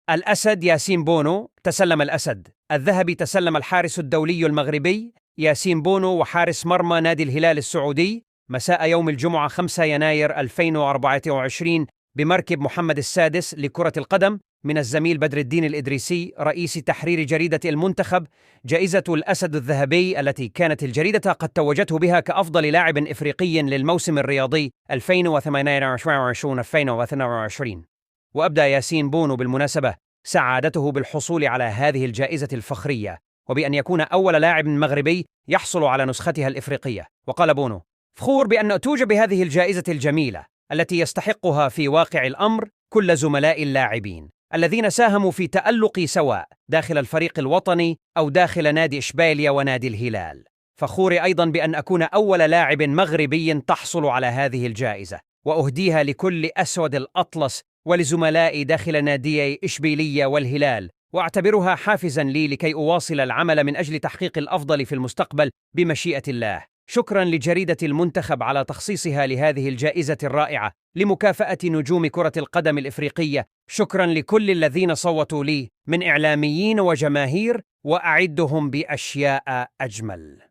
الأسد ياسين بونو تسلم الأسد. الذهبي تسلم الحارس الدولي المغربي ياسين بونو وحارس مرمى نادي الهلال السعودي مساء يوم الجمعة 5 يناير 2024 بمركب محمد السادس لكرة القدم من الزميل بدر الدين الإدريسي رئيس تحرير جريدة المنتخب جائزة الأسد الذهبي التي كانت الجريدة قد توجته بها كأفضل لاعب إفريقي للموسم الرياضي 2022-2023. وأبدى ياسين بونو بالمناسبة سعادته بالحصول على هذه الجائزة الفخرية وبأن يكون أول لاعب مغربي يحصل على نسختها الإفريقية. وقال بونو: فخور بأن أتوج بهذه الجائزة الجميلة التي يستحقها في واقع الأمر كل زملاء اللاعبين الذين ساهموا في تألقي سواء داخل الفريق الوطني أو داخل نادي إشبيلية ونادي الهلال. فخور أيضا بأن أكون أول لاعب مغربي تحصل على هذه الجائزة، وأهديها لكل أسود الأطلس ولزملائي داخل ناديي إشبيلية والهلال، وأعتبرها حافزا لي لكي أواصل العمل من أجل تحقيق الأفضل في المستقبل بمشيئة الله. شكرا لجريدة المنتخب على تخصيصها لهذه الجائزة الرائعة لمكافأة نجوم كرة القدم الإفريقية. شكرا لكل الذين صوتوا لي من إعلاميين وجماهير، وأعدهم بأشياء أجمل.